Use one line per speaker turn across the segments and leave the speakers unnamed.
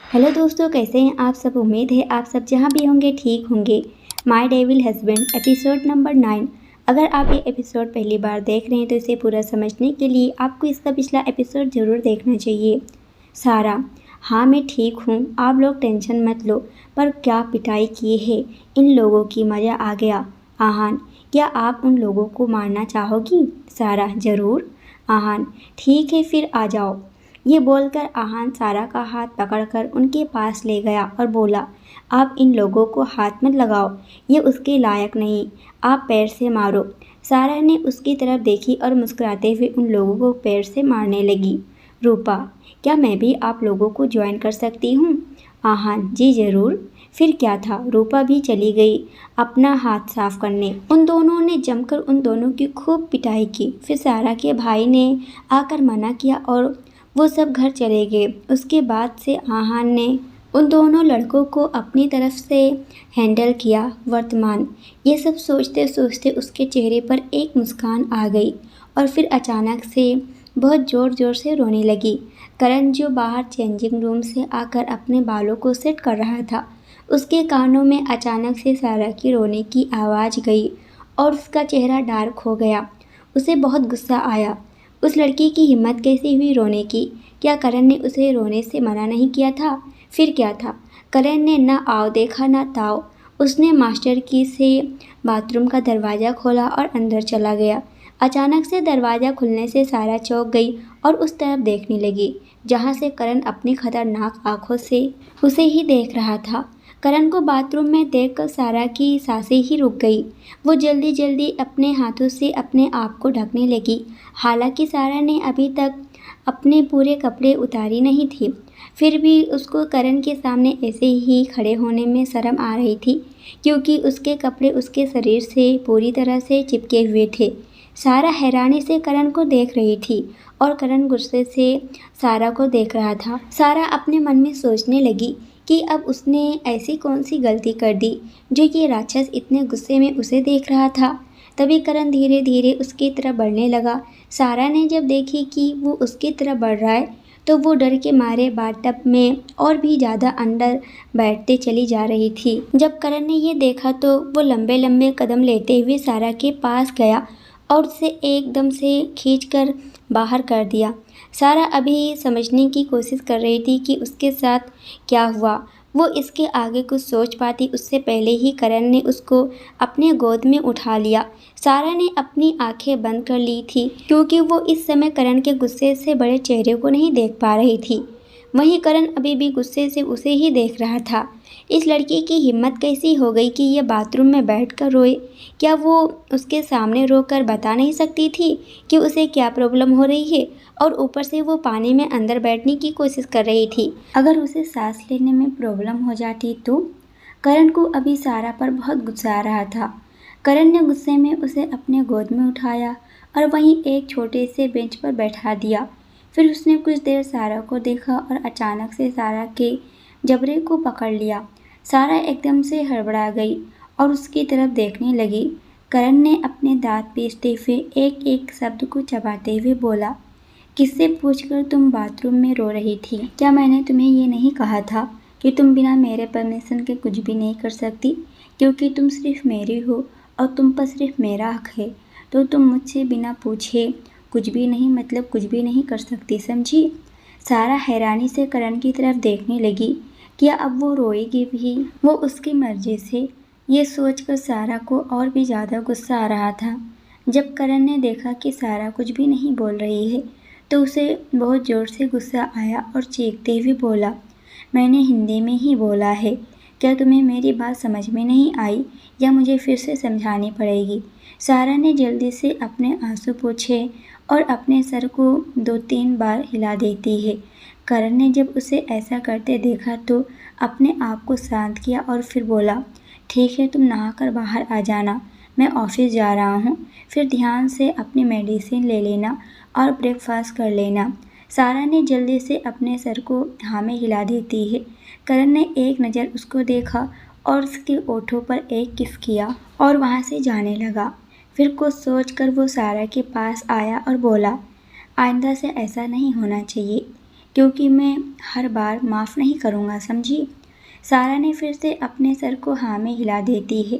Hello दोस्तों, कैसे हैं आप सब। उम्मीद है आप सब जहां भी होंगे ठीक होंगे। My devil husband episode number 9। अगर आप ये एपिसोड पहली बार देख रहे हैं तो इसे पूरा समझने के लिए आपको इसका पिछला एपिसोड ज़रूर देखना चाहिए। सारा: हाँ मैं ठीक हूँ, आप लोग टेंशन मत लो। पर क्या पिटाई की है इन लोगों की, मज़ा आ गया। आहान: क्या आप उन लोगों को मारना चाहोगी। सारा: ज़रूर। आहान: ठीक है फिर आ जाओ। ये बोलकर आहान सारा का हाथ पकड़कर उनके पास ले गया और बोला, आप इन लोगों को हाथ मत लगाओ, ये उसके लायक नहीं, आप पैर से मारो। सारा ने उसकी तरफ देखी और मुस्कुराते हुए उन लोगों को पैर से मारने लगी। रूपा: क्या मैं भी आप लोगों को ज्वाइन कर सकती हूँ। आहान: जी ज़रूर। फिर क्या था, रूपा भी चली गई अपना हाथ साफ करने। उन दोनों ने जमकर उन दोनों की खूब पिटाई की। फिर सारा के भाई ने आकर मना किया और वो सब घर चले गए। उसके बाद से आहान ने उन दोनों लड़कों को अपनी तरफ से हैंडल किया। वर्तमान: ये सब सोचते सोचते उसके चेहरे पर एक मुस्कान आ गई और फिर अचानक से बहुत ज़ोर ज़ोर से रोने लगी। करण जो बाहर चेंजिंग रूम से आकर अपने बालों को सेट कर रहा था, उसके कानों में अचानक से सारा की रोने की आवाज़ गई और उसका चेहरा डार्क हो गया। उसे बहुत गुस्सा आया। उस लड़की की हिम्मत कैसी हुई रोने की। क्या करण ने उसे रोने से मना नहीं किया था। फिर क्या था, करण ने न आओ देखा न ताओ। उसने मास्टर की से बाथरूम का दरवाज़ा खोला और अंदर चला गया। अचानक से दरवाज़ा खुलने से सारा चौंक गई और उस तरफ देखने लगी जहाँ से करण अपनी खतरनाक आंखों से उसे ही देख रहा था। करण को बाथरूम में देखकर सारा की सांसें ही रुक गई। वो जल्दी जल्दी अपने हाथों से अपने आप को ढकने लगी। हालांकि सारा ने अभी तक अपने पूरे कपड़े उतारी नहीं थी, फिर भी उसको करण के सामने ऐसे ही खड़े होने में शर्म आ रही थी, क्योंकि उसके कपड़े उसके शरीर से पूरी तरह से चिपके हुए थे। सारा हैरानी से करण को देख रही थी और करण गुस्से से सारा को देख रहा था। सारा अपने मन में सोचने लगी कि अब उसने ऐसी कौन सी गलती कर दी जो ये राक्षस इतने गुस्से में उसे देख रहा था। तभी करण धीरे धीरे उसकी तरफ बढ़ने लगा। सारा ने जब देखी कि वो उसकी तरफ बढ़ रहा है तो वो डर के मारे बाथटब में और भी ज़्यादा अंदर बैठते चली जा रही थी। जब करण ने ये देखा तो वो लंबे लंबे कदम लेते हुए सारा के पास गया और उसे एकदम से खींचकर बाहर कर दिया। सारा अभी समझने की कोशिश कर रही थी कि उसके साथ क्या हुआ। वो इसके आगे कुछ सोच पाती उससे पहले ही करण ने उसको अपने गोद में उठा लिया। सारा ने अपनी आंखें बंद कर ली थी क्योंकि वो इस समय करण के गुस्से से बड़े चेहरे को नहीं देख पा रही थी। वहीं करण अभी भी गुस्से से उसे ही देख रहा था। इस लड़की की हिम्मत कैसी हो गई कि ये बाथरूम में बैठकर रोए। क्या वो उसके सामने रोकर बता नहीं सकती थी कि उसे क्या प्रॉब्लम हो रही है, और ऊपर से वो पानी में अंदर बैठने की कोशिश कर रही थी। अगर उसे सांस लेने में प्रॉब्लम हो जाती तो। करण को अभी सारा पर बहुत गुस्सा आ रहा था। करण ने गुस्से में उसे अपने गोद में उठाया और वहीं एक छोटे से बेंच पर बैठा दिया। फिर उसने कुछ देर सारा को देखा और अचानक से सारा के जबड़े को पकड़ लिया। सारा एकदम से हड़बड़ा गई और उसकी तरफ देखने लगी। करण ने अपने दांत पीसते हुए एक एक शब्द को चबाते हुए बोला, किससे पूछकर तुम बाथरूम में रो रही थी। क्या मैंने तुम्हें ये नहीं कहा था कि तुम बिना मेरे परमिशन के कुछ भी नहीं कर सकती, क्योंकि तुम सिर्फ मेरी हो और तुम पर सिर्फ मेरा हक है। तो तुम मुझसे बिना पूछे कुछ भी नहीं, मतलब कुछ भी नहीं कर सकती, समझी। सारा हैरानी से करण की तरफ देखने लगी। क्या अब वो रोएगी भी, वो उसकी मर्जी से। ये सोचकर सारा को और भी ज़्यादा गुस्सा आ रहा था। जब करण ने देखा कि सारा कुछ भी नहीं बोल रही है तो उसे बहुत ज़ोर से गुस्सा आया और चीखते हुए बोला, मैंने हिंदी में ही बोला है, क्या तुम्हें मेरी बात समझ में नहीं आई या मुझे फिर से समझानी पड़ेगी। सारा ने जल्दी से अपने आंसू पोंछे और अपने सर को 2-3 बार हिला देती है। करण ने जब उसे ऐसा करते देखा तो अपने आप को शांत किया और फिर बोला, ठीक है, तुम नहाकर बाहर आ जाना, मैं ऑफिस जा रहा हूँ। फिर ध्यान से अपनी मेडिसिन ले लेना और ब्रेकफास्ट कर लेना। सारा ने जल्दी से अपने सर को हाँ में हिला देती है। करण ने एक नज़र उसको देखा और उसके ओठों पर एक किस किया और वहाँ से जाने लगा। फिर कुछ सोचकर वो सारा के पास आया और बोला, आइंदा से ऐसा नहीं होना चाहिए, क्योंकि मैं हर बार माफ़ नहीं करूँगा, समझी। सारा ने फिर से अपने सर को हाँ में हिला देती है।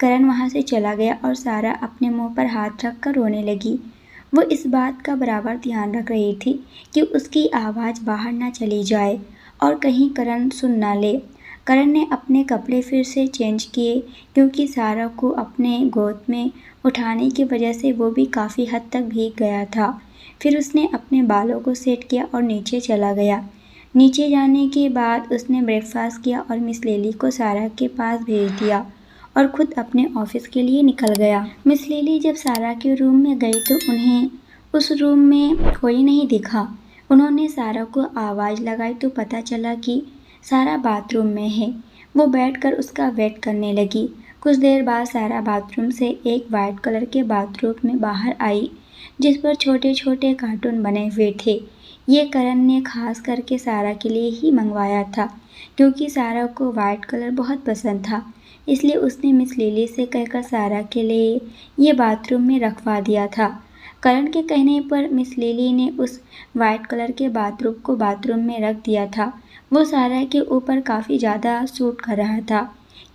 करण वहाँ से चला गया और सारा अपने मुंह पर हाथ रख कर रोने लगी। वो इस बात का बराबर ध्यान रख रही थी कि उसकी आवाज़ बाहर ना चली जाए और कहीं करण सुन ना ले। करण ने अपने कपड़े फिर से चेंज किए क्योंकि सारा को अपने गोद में उठाने की वजह से वो भी काफ़ी हद तक भीग गया था। फिर उसने अपने बालों को सेट किया और नीचे चला गया। नीचे जाने के बाद उसने ब्रेकफास्ट किया और मिस लिली को सारा के पास भेज दिया और खुद अपने ऑफिस के लिए निकल गया। मिस लिली जब सारा के रूम में गई तो उन्हें उस रूम में कोई नहीं दिखा। उन्होंने सारा को आवाज़ लगाई तो पता चला कि सारा बाथरूम में है। वो बैठकर उसका वेट करने लगी। कुछ देर बाद सारा बाथरूम से एक वाइट कलर के बाथरूम में बाहर आई जिस पर छोटे छोटे कार्टून बने हुए थे। ये करण ने खास करके सारा के लिए ही मंगवाया था क्योंकि सारा को वाइट कलर बहुत पसंद था। इसलिए उसने मिस लिली से कहकर सारा के लिए ये बाथरूम में रखवा दिया था। करण के कहने पर मिस लिली ने उस वाइट कलर के बाथरूम को बाथरूम में रख दिया था। वो सारा के ऊपर काफ़ी ज़्यादा सूट कर रहा था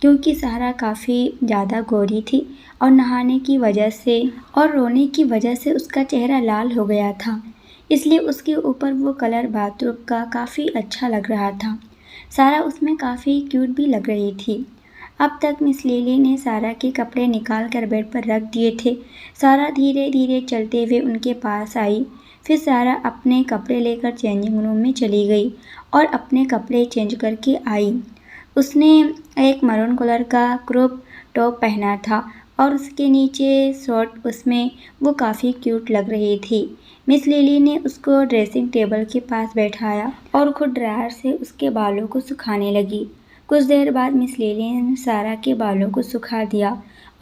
क्योंकि सारा काफ़ी ज़्यादा गोरी थी और नहाने की वजह से और रोने की वजह से उसका चेहरा लाल हो गया था। इसलिए उसके ऊपर वो कलर बाथरूम का काफ़ी अच्छा लग रहा था। सारा उसमें काफ़ी क्यूट भी लग रही थी। अब तक मिस लिली ने सारा के कपड़े निकाल कर बेड पर रख दिए थे। सारा धीरे धीरे चलते हुए उनके पास आई। फिर सारा अपने कपड़े लेकर चेंजिंग रूम में चली गई और अपने कपड़े चेंज करके आई। उसने एक मरून कलर का क्रॉप टॉप पहना था और उसके नीचे शॉर्ट, उसमें वो काफ़ी क्यूट लग रही थी। मिस लिली ने उसको ड्रेसिंग टेबल के पास बैठाया और खुद ड्रायर से उसके बालों को सुखाने लगी। कुछ देर बाद मिस लिली ने सारा के बालों को सुखा दिया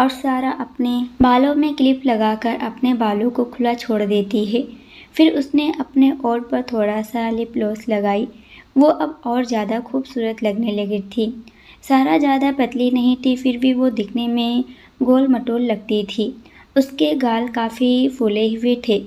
और सारा अपने बालों में क्लिप लगाकर अपने बालों को खुला छोड़ देती है। फिर उसने अपने ओठ पर थोड़ा सा लिप ग्लॉस लगाई। वो अब और ज़्यादा खूबसूरत लगने लगी थी। सारा ज़्यादा पतली नहीं थी, फिर भी वो दिखने में गोल मटोल लगती थी। उसके गाल काफ़ी फूले हुए थे।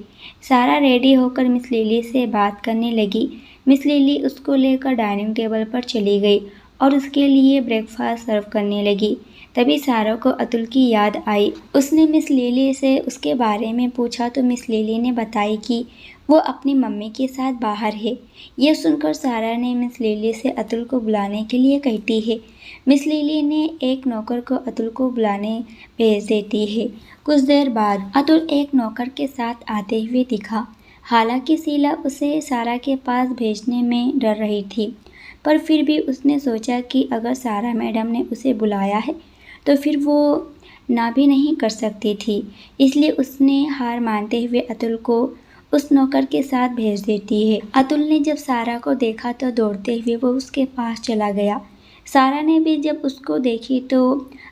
सारा रेडी होकर मिस लिली से बात करने लगी। मिस लिली उसको लेकर डाइनिंग टेबल पर चली गई और उसके लिए ब्रेकफास्ट सर्व करने लगी। तभी सारा को अतुल की याद आई। उसने मिस लिली से उसके बारे में पूछा तो मिस लिली ने बताई कि वो अपनी मम्मी के साथ बाहर है। यह सुनकर सारा ने मिस लिली से अतुल को बुलाने के लिए कहती है। मिस लिली ने एक नौकर को अतुल को बुलाने भेज देती है। कुछ देर बाद अतुल एक नौकर के साथ आते हुए दिखा। हालांकि शीला उसे सारा के पास भेजने में डर रही थी, पर फिर भी उसने सोचा कि अगर सारा मैडम ने उसे बुलाया है तो फिर वो ना भी नहीं कर सकती थी। इसलिए उसने हार मानते हुए अतुल को उस नौकर के साथ भेज देती है। अतुल ने जब सारा को देखा तो दौड़ते हुए वो उसके पास चला गया। सारा ने भी जब उसको देखी तो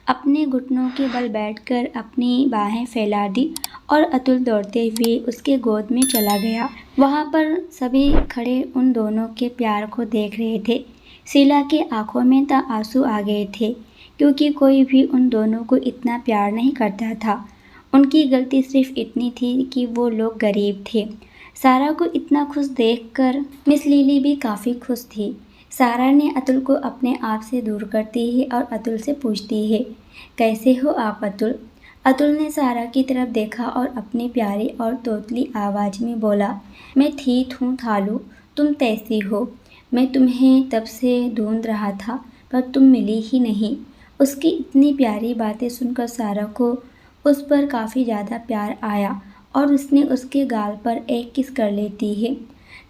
अपने घुटनों के बल बैठकर अपनी बाहें फैला दी और अतुल दौड़ते हुए उसके गोद में चला गया। वहाँ पर सभी खड़े उन दोनों के प्यार को देख रहे थे। शीला की आंखों में तो आंसू आ गए थे क्योंकि कोई भी उन दोनों को इतना प्यार नहीं करता था। उनकी गलती सिर्फ इतनी थी कि वो लोग गरीब थे। सारा को इतना खुश देखकर मिस लिली भी काफ़ी खुश थी। सारा ने अतुल को अपने आप से दूर करती है और अतुल से पूछती है, कैसे हो आप अतुल? अतुल ने सारा की तरफ देखा और अपनी प्यारी और तोतली आवाज़ में बोला, मैं ठीक हूँ थालू, तुम कैसी हो? मैं तुम्हें तब से ढूंढ रहा था पर तुम मिली ही नहीं। उसकी इतनी प्यारी बातें सुनकर सारा को उस पर काफ़ी ज़्यादा प्यार आया और उसने उसके गाल पर एक किस कर लेती है।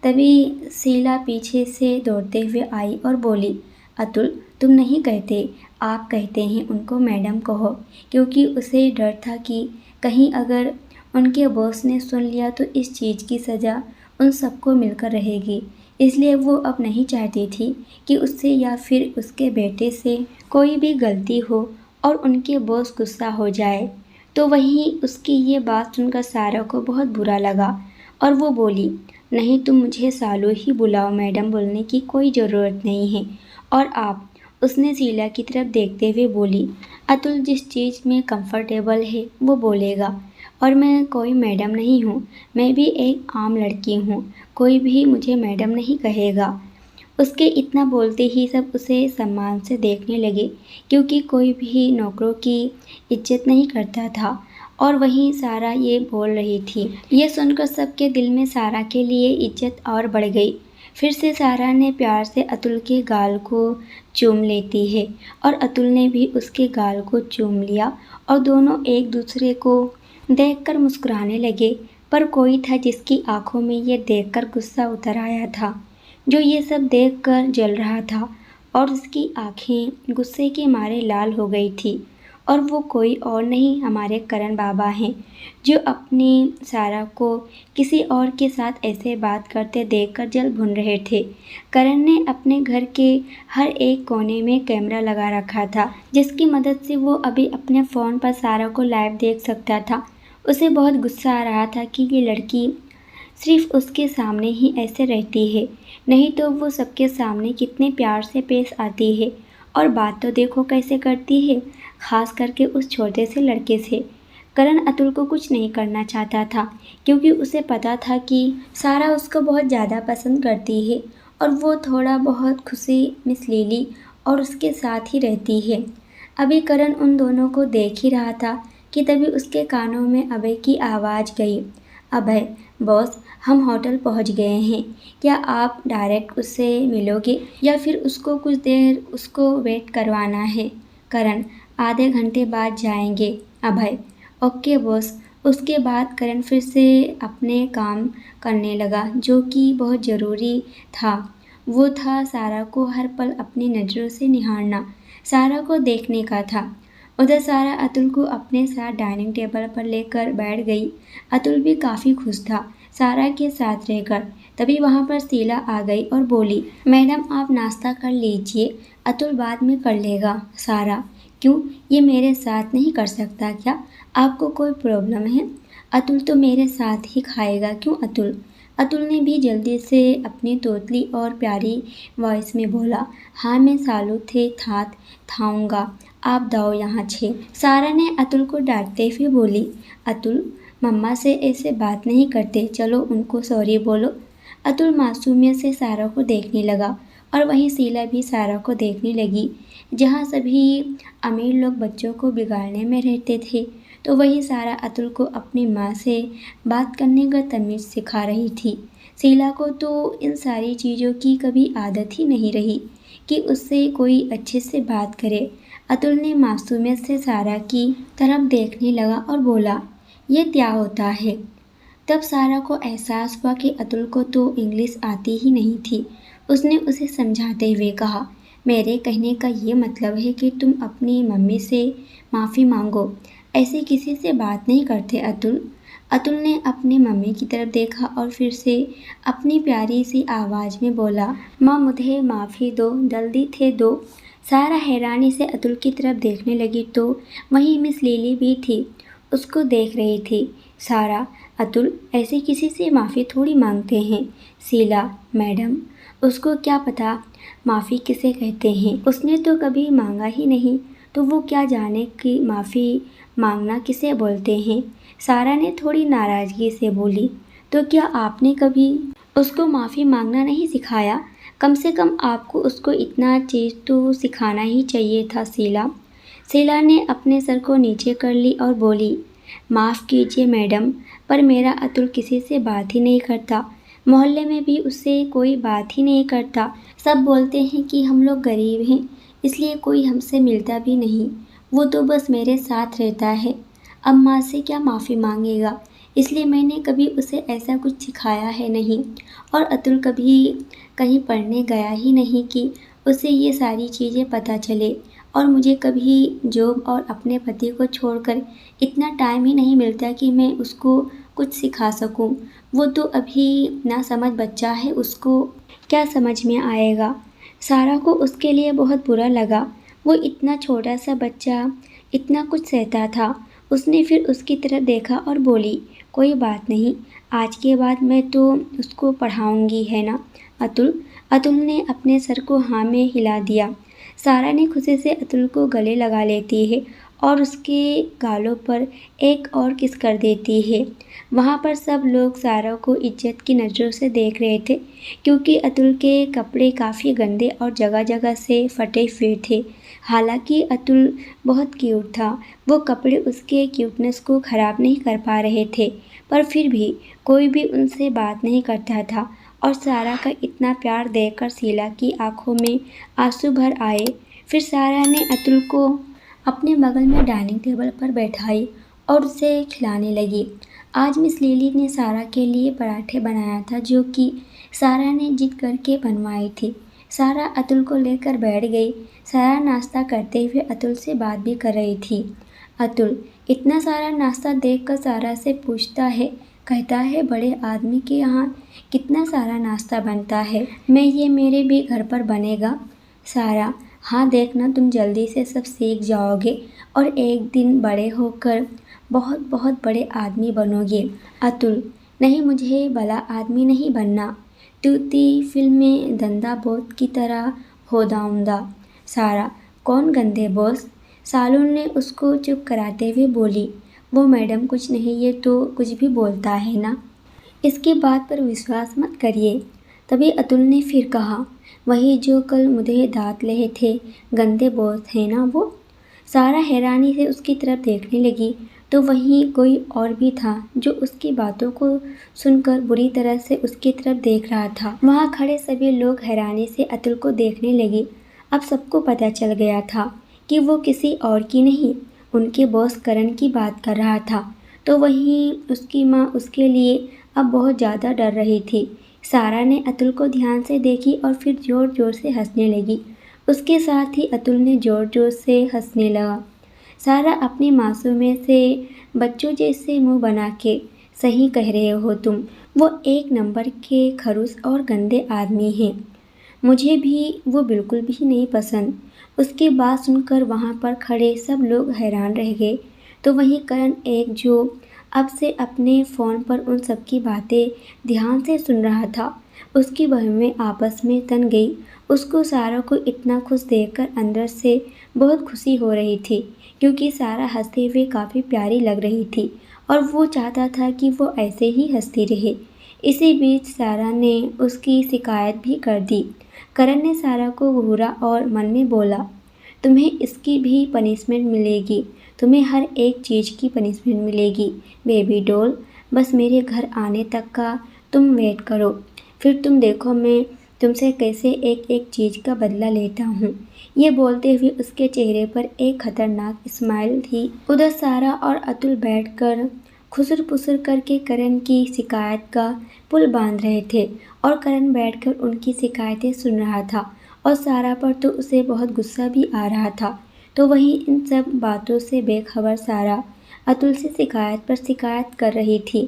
तभी शीला पीछे से दौड़ते हुए आई और बोली, अतुल तुम नहीं कहते, आप कहते हैं उनको मैडम कहो, क्योंकि उसे डर था कि कहीं अगर उनके बॉस ने सुन लिया तो इस चीज़ की सज़ा उन सबको मिलकर रहेगी। इसलिए वो अब नहीं चाहती थी कि उससे या फिर उसके बेटे से कोई भी गलती हो और उनके बॉस गुस्सा हो जाए। तो वहीं उसकी ये बात सुनकर सारा को बहुत बुरा लगा और वो बोली, नहीं तुम मुझे सालू ही बुलाओ, मैडम बोलने की कोई ज़रूरत नहीं है। और आप? उसने शीला की तरफ देखते हुए बोली, अतुल जिस चीज़ में कंफर्टेबल है वो बोलेगा। और मैं कोई मैडम नहीं हूँ, मैं भी एक आम लड़की हूँ, कोई भी मुझे मैडम नहीं कहेगा। उसके इतना बोलते ही सब उसे सम्मान से देखने लगे, क्योंकि कोई भी नौकरों की इज्जत नहीं करता था। और वहीं सारा ये बोल रही थी। ये सुनकर सबके दिल में सारा के लिए इज्जत और बढ़ गई। फिर से सारा ने प्यार से अतुल के गाल को चूम लेती है और अतुल ने भी उसके गाल को चूम लिया और दोनों एक दूसरे को देखकर मुस्कुराने लगे। पर कोई था जिसकी आंखों में ये देखकर गुस्सा उतर आया था, जो ये सब देखकर जल रहा था और उसकी आंखें गुस्से के मारे लाल हो गई थी। और वो कोई और नहीं, हमारे करण बाबा हैं, जो अपनी सारा को किसी और के साथ ऐसे बात करते देखकर जल भुन रहे थे। करण ने अपने घर के हर एक कोने में कैमरा लगा रखा था, जिसकी मदद से वो अभी अपने फ़ोन पर सारा को लाइव देख सकता था। उसे बहुत गुस्सा आ रहा था कि ये लड़की सिर्फ उसके सामने ही ऐसे रहती है, नहीं तो वो सबके सामने कितने प्यार से पेश आती है। और बात तो देखो कैसे करती है, खास करके उस छोटे से लड़के से। करण अतुल को कुछ नहीं करना चाहता था, क्योंकि उसे पता था कि सारा उसको बहुत ज़्यादा पसंद करती है और वो थोड़ा बहुत खुशी मिस लिली और उसके साथ ही रहती है। अभी करण उन दोनों को देख ही रहा था कि तभी उसके कानों में अभय की आवाज़ गई। अभय, बॉस, हम होटल पहुंच गए हैं, क्या आप डायरेक्ट उससे मिलोगे या फिर उसको कुछ देर उसको वेट करवाना है? करण, आधे घंटे बाद जाएंगे। अभय, ओके बॉस। उसके बाद करण फिर से अपने काम करने लगा, जो कि बहुत ज़रूरी था। वो था सारा को हर पल अपनी नज़रों से निहारना, सारा को देखने का था। उधर सारा अतुल को अपने साथ डाइनिंग टेबल पर लेकर बैठ गई। अतुल भी काफ़ी खुश था सारा के साथ रहकर। तभी वहाँ पर शीला आ गई और बोली, मैडम आप नाश्ता कर लीजिए, अतुल बाद में कर लेगा। सारा, क्यों, ये मेरे साथ नहीं कर सकता क्या? आपको कोई प्रॉब्लम है? अतुल तो मेरे साथ ही खाएगा। क्यों अतुल? अतुल ने भी जल्दी से अपनी तोतली और प्यारी वॉइस में बोला, हाँ मैं सालों थे थात थाऊंगा, आप दाओ यहाँ छे। सारा ने अतुल को डांटते हुए बोली, अतुल मम्मा से ऐसे बात नहीं करते, चलो उनको सॉरी बोलो। अतुल मासूमियत से सारा को देखने लगा और वहीं शीला भी सारा को देखने लगी। जहाँ सभी अमीर लोग बच्चों को बिगाड़ने में रहते थे, तो वहीं सारा अतुल को अपनी माँ से बात करने का तमीज़ सिखा रही थी। शीला को तो इन सारी चीज़ों की कभी आदत ही नहीं रही कि उससे कोई अच्छे से बात करे। अतुल ने मासूमियत से सारा की तरफ देखने लगा और बोला, ये क्या होता है? तब सारा को एहसास हुआ कि अतुल को तो इंग्लिश आती ही नहीं थी। उसने उसे समझाते हुए कहा, मेरे कहने का ये मतलब है कि तुम अपनी मम्मी से माफ़ी मांगो, ऐसे किसी से बात नहीं करते अतुल। अतुल ने अपनी मम्मी की तरफ देखा और फिर से अपनी प्यारी सी आवाज़ में बोला, माँ मुझे माफ़ी दो, जल्दी थे दो। सारा हैरानी से अतुल की तरफ देखने लगी तो वहीं मिस लिली भी थी, उसको देख रही थी। सारा, अतुल ऐसे किसी से माफ़ी थोड़ी मांगते हैं। शीला, मैडम, उसको क्या पता माफ़ी किसे कहते हैं, उसने तो कभी मांगा ही नहीं, तो वो क्या जाने कि माफ़ी मांगना किसे बोलते हैं। सारा ने थोड़ी नाराज़गी से बोली, तो क्या आपने कभी उसको माफ़ी मांगना नहीं सिखाया? कम से कम आपको उसको इतना चीज़ तो सिखाना ही चाहिए था शीला। शीला ने अपने सर को नीचे कर ली और बोली, माफ़ कीजिए मैडम, पर मेरा अतुल किसी से बात ही नहीं करता, मोहल्ले में भी उससे कोई बात ही नहीं करता। सब बोलते हैं कि हम लोग गरीब हैं, इसलिए कोई हमसे मिलता भी नहीं। वो तो बस मेरे साथ रहता है। अब माँ से क्या माफ़ी मांगेगा, इसलिए मैंने कभी उसे ऐसा कुछ सिखाया है नहीं। और अतुल कभी कहीं पढ़ने गया ही नहीं कि उसे ये सारी चीज़ें पता चले। और मुझे कभी जॉब और अपने पति को छोड़कर इतना टाइम ही नहीं मिलता कि मैं उसको कुछ सिखा सकूं। वो तो अभी ना समझ बच्चा है, उसको क्या समझ में आएगा। सारा को उसके लिए बहुत बुरा लगा। वो इतना छोटा सा बच्चा इतना कुछ सहता था। उसने फिर उसकी तरफ देखा और बोली, कोई बात नहीं, आज के बाद मैं तो उसको पढ़ाऊंगी, है ना अतुल? अतुल ने अपने सर को हाँ में हिला दिया। सारा ने खुशी से अतुल को गले लगा लेती है और उसके गालों पर एक और किस कर देती है। वहाँ पर सब लोग सारा को इज्जत की नज़रों से देख रहे थे क्योंकि अतुल के कपड़े काफ़ी गंदे और जगह जगह से फटे हुए थे। हालांकि अतुल बहुत क्यूट था, वो कपड़े उसके क्यूटनेस को ख़राब नहीं कर पा रहे थे, पर फिर भी कोई भी उनसे बात नहीं करता था और सारा का इतना प्यार देखकर शीला की आंखों में आंसू भर आए। फिर सारा ने अतुल को अपने बगल में डाइनिंग टेबल पर बैठाई और उसे खिलाने लगी। आज मिस लिली ने सारा के लिए पराठे बनाया था जो कि सारा ने जिद करके बनवाई थी। सारा अतुल को लेकर बैठ गई। सारा नाश्ता करते हुए अतुल से बात भी कर रही थी। अतुल इतना सारा नाश्ता देखकर सारा से पूछता है, कहता है बड़े आदमी के यहाँ कितना सारा नाश्ता बनता है, मैं ये मेरे भी घर पर बनेगा। सारा, हाँ देखना तुम जल्दी से सब सीख जाओगे और एक दिन बड़े होकर बहुत बहुत बड़े आदमी बनोगे। अतुल, नहीं मुझे बड़ा आदमी नहीं बनना, तूती फिल्म में धंधा बोत की तरह हो दाऊंगा। सारा, कौन गंदे बॉस? सालून ने उसको चुप कराते हुए बोली, वो मैडम कुछ नहीं, ये तो कुछ भी बोलता है ना, इसकी बात पर विश्वास मत करिए। तभी अतुल ने फिर कहा, वही जो कल मुझे दांत लहे थे, गंदे बॉस है ना वो। सारा हैरानी से उसकी तरफ देखने लगी तो वहीं कोई और भी था जो उसकी बातों को सुनकर बुरी तरह से उसकी तरफ देख रहा था। वहाँ खड़े सभी लोग हैरानी से अतुल को देखने लगे। अब सबको पता चल गया था कि वो किसी और की नहीं, उनके बॉस करण की बात कर रहा था। तो वहीं उसकी माँ उसके लिए अब बहुत ज़्यादा डर रही थी। सारा ने अतुल को ध्यान से देखी और फिर ज़ोर ज़ोर से हंसने लगी। उसके साथ ही अतुल ने ज़ोर ज़ोर से हंसने लगा। सारा अपनी मासूमियत से बच्चों जैसे मुंह बना के, सही कह रहे हो तुम, वो एक नंबर के खड़ूस और गंदे आदमी हैं, मुझे भी वो बिल्कुल भी नहीं पसंद। उसकी बात सुनकर वहाँ पर खड़े सब लोग हैरान रह गए। तो वहीं करण एक जो अब से अपने फ़ोन पर उन सबकी बातें ध्यान से सुन रहा था, उसकी बहनें आपस में तन गई। उसको सारा को इतना खुश देखकर अंदर से बहुत खुशी हो रही थी क्योंकि सारा हंसते हुए काफ़ी प्यारी लग रही थी और वो चाहता था कि वो ऐसे ही हंसती रहे। इसी बीच सारा ने उसकी शिकायत भी कर दी। करण ने सारा को घूरा और मन में बोला, तुम्हें इसकी भी पनिशमेंट मिलेगी, तुम्हें हर एक चीज़ की पनिशमेंट मिलेगी बेबी डॉल, बस मेरे घर आने तक का तुम वेट करो, फिर तुम देखो मैं तुमसे कैसे एक एक चीज़ का बदला लेता हूँ। ये बोलते हुए उसके चेहरे पर एक खतरनाक स्माइल थी। उधर सारा और अतुल बैठकर खुसर पुसर करके करण की शिकायत का पुल बांध रहे थे और करण बैठकर उनकी शिकायतें सुन रहा था और सारा पर तो उसे बहुत गुस्सा भी आ रहा था। तो वहीं इन सब बातों से बेखबर सारा अतुल से शिकायत पर शिकायत कर रही थी।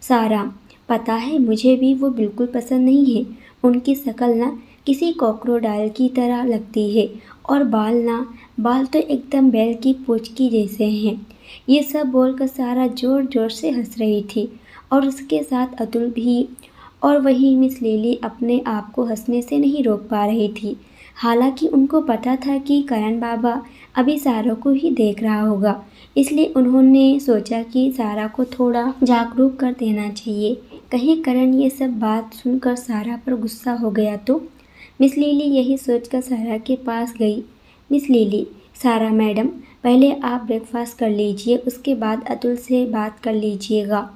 सारा, पता है मुझे भी वो बिल्कुल पसंद नहीं है, उनकी शक्ल ना किसी कॉकरोडाइल की तरह लगती है और बाल तो एकदम बैल की पूंछ की जैसे हैं। ये सब बोलकर सारा ज़ोर ज़ोर से हंस रही थी और उसके साथ अतुल भी। और वहीं मिस लिली अपने आप को हंसने से नहीं रोक पा रही थी। हालांकि उनको पता था कि करण बाबा अभी सारा को ही देख रहा होगा, इसलिए उन्होंने सोचा कि सारा को थोड़ा जागरूक कर देना चाहिए, कहीं करण ये सब बात सुनकर सारा पर गुस्सा हो गया तो। मिस लिली यही सोचकर सारा के पास गई। मिस लिली, सारा मैडम, पहले आप ब्रेकफास्ट कर लीजिए, उसके बाद अतुल से बात कर लीजिएगा,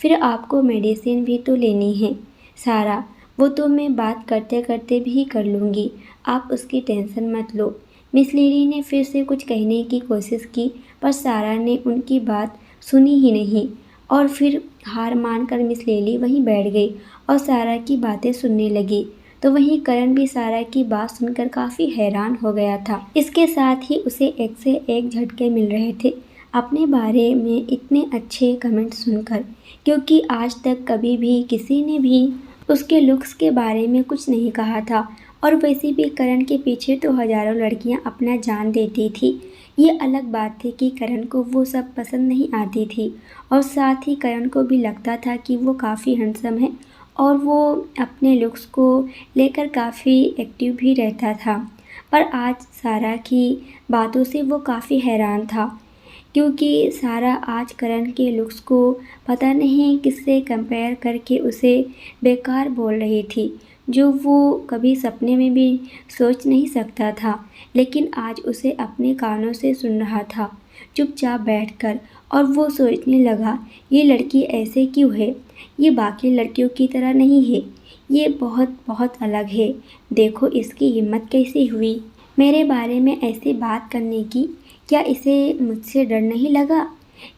फिर आपको मेडिसिन भी तो लेनी है। सारा, वो तो मैं बात करते करते भी कर लूँगी, आप उसकी टेंशन मत लो। मिस लिली ने फिर से कुछ कहने की कोशिश की पर सारा ने उनकी बात सुनी ही नहीं और फिर हार मानकर मिस लिली वहीं बैठ गई और सारा की बातें सुनने लगी। तो वहीं करण भी सारा की बात सुनकर काफ़ी हैरान हो गया था। इसके साथ ही उसे एक से एक झटके मिल रहे थे अपने बारे में इतने अच्छे कमेंट सुनकर, क्योंकि आज तक कभी भी किसी ने भी उसके लुक्स के बारे में कुछ नहीं कहा था। और वैसे भी करण के पीछे तो हज़ारों लड़कियां अपना जान देती थी। ये अलग बात थी कि करण को वो सब पसंद नहीं आती थी और साथ ही करण को भी लगता था कि वो काफ़ी हैंडसम है और वो अपने लुक्स को लेकर काफ़ी एक्टिव भी रहता था। पर आज सारा की बातों से वो काफ़ी हैरान था, क्योंकि सारा आज करण के लुक्स को पता नहीं किससे कंपेयर करके उसे बेकार बोल रही थी, जो वो कभी सपने में भी सोच नहीं सकता था। लेकिन आज उसे अपने कानों से सुन रहा था, चुपचाप बैठकर, और वो सोचने लगा, ये लड़की ऐसे क्यों है? ये बाकी लड़कियों की तरह नहीं है, ये बहुत बहुत अलग है। देखो इसकी हिम्मत कैसी हुई मेरे बारे में ऐसी बात करने की। क्या इसे मुझसे डर नहीं लगा?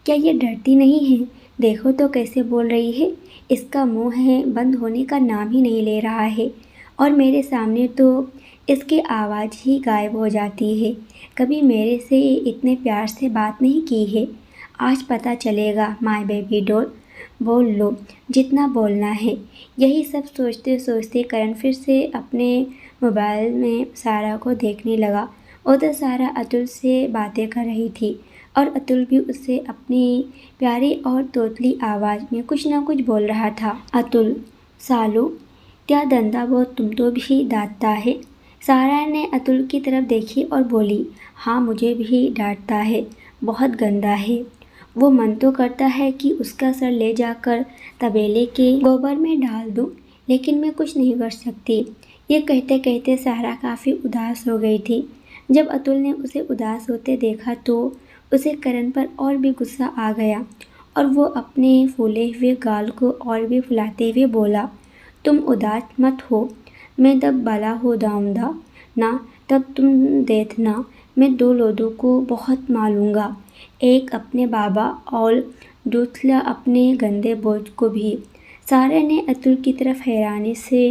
क्या ये डरती नहीं है? देखो तो कैसे बोल रही है। इसका मुंह है बंद होने का नाम ही नहीं ले रहा है, और मेरे सामने तो इसकी आवाज़ ही गायब हो जाती है। कभी मेरे से इतने प्यार से बात नहीं की है। आज पता चलेगा माय बेबी डॉल। बोल लो जितना बोलना है। यही सब सोचते सोचते करण फिर से अपने मोबाइल में सारा को देखने लगा। उधर सारा अतुल से बातें कर रही थी, और अतुल भी उससे अपनी प्यारी और तोतली आवाज़ में कुछ ना कुछ बोल रहा था। अतुल, सालू, क्या धंधा बहुत तुम तो भी डांटता है। सारा ने अतुल की तरफ देखी और बोली, हाँ मुझे भी डांटता है, बहुत गंदा है। वो मन तो करता है कि उसका सर ले जाकर तबेले के गोबर में डाल दूं, लेकिन मैं कुछ नहीं कर सकती। ये कहते कहते सारा काफ़ी उदास हो गई थी। जब अतुल ने उसे उदास होते देखा तो उसे करण पर और भी गुस्सा आ गया, और वो अपने फूले हुए गाल को और भी फुलाते हुए बोला, तुम उदास मत हो, मैं तब भला हो जाऊंगा ना, तब तुम देखना, मैं दो लोगों को बहुत मारूंगा, एक अपने बाबा और दूसरा अपने गंदे बोझ को भी। सारा ने अतुल की तरफ हैरानी से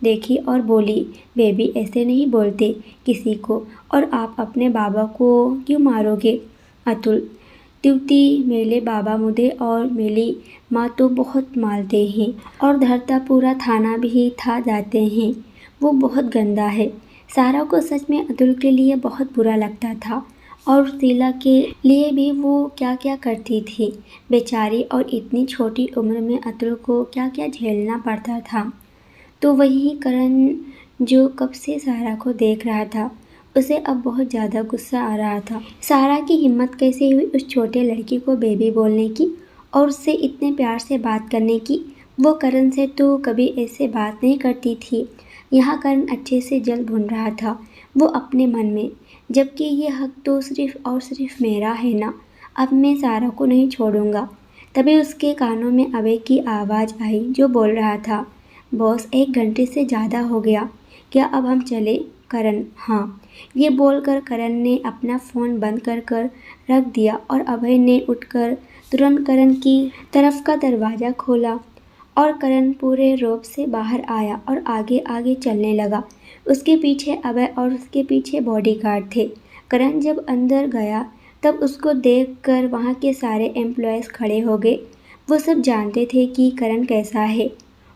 देखी और बोली, बेबी ऐसे नहीं बोलते किसी को, और आप अपने बाबा को क्यों मारोगे? अतुल, त्युति मेरे बाबा मुझे और मेरी माँ तो बहुत मारते हैं, और धरता पूरा थाना भी था जाते हैं। वो बहुत गंदा है। सारा को सच में अतुल के लिए बहुत बुरा लगता था, और शीला के लिए भी वो क्या क्या करती थी बेचारी, और इतनी छोटी उम्र में अतुल को क्या क्या झेलना पड़ता था। तो वही करण जो कब से सारा को देख रहा था, उसे अब बहुत ज़्यादा गुस्सा आ रहा था। सारा की हिम्मत कैसे हुई उस छोटे लड़की को बेबी बोलने की, और उससे इतने प्यार से बात करने की। वो करण से तो कभी ऐसे बात नहीं करती थी। यहाँ करण अच्छे से जल भून रहा था वो अपने मन में, जबकि ये हक तो सिर्फ और सिर्फ मेरा है ना, अब मैं सारा को नहीं छोड़ूंगा। तभी उसके कानों में अभय की आवाज़ आई, जो बोल रहा था, बॉस 1 घंटे से ज़्यादा हो गया, क्या अब हम चले? करण, हाँ। ये बोलकर करण ने अपना फ़ोन बंद कर रख दिया, और अभय ने उठकर तुरंत करण की तरफ का दरवाज़ा खोला, और करण पूरे रौब से बाहर आया और आगे आगे चलने लगा। उसके पीछे अभय और उसके पीछे बॉडीगार्ड थे। करण जब अंदर गया तब उसको देखकर वहाँ के सारे एम्प्लॉयज़ खड़े हो गए। वो सब जानते थे कि करण कैसा है।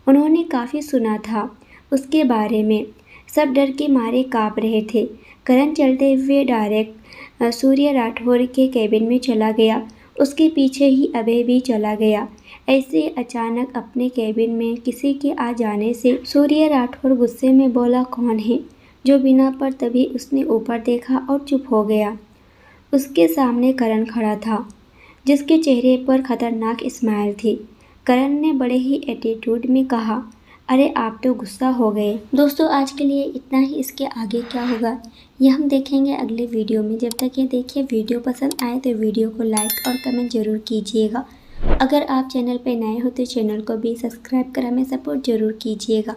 उन्होंने काफ़ी सुना था उसके बारे में। सब डर के मारे काँप रहे थे। करण चलते हुए डायरेक्ट सूर्य राठौर के केबिन में चला गया। उसके पीछे ही अभय भी चला गया। ऐसे अचानक अपने केबिन में किसी के आ जाने से सूर्य राठौर गुस्से में बोला, कौन है? जो बिना पर तभी उसने ऊपर देखा और चुप हो गया। उसके सामने करण खड़ा था, जिसके चेहरे पर खतरनाक स्माइल थी। करण ने बड़े ही एटीट्यूड में कहा, अरे आप तो गुस्सा हो गए। दोस्तों आज के लिए इतना ही। इसके आगे क्या होगा ये हम देखेंगे अगले वीडियो में। जब तक ये देखिए, वीडियो पसंद आए तो वीडियो को लाइक और कमेंट जरूर कीजिएगा। अगर आप चैनल पर नए हो तो चैनल को भी सब्सक्राइब कर हमें सपोर्ट जरूर कीजिएगा।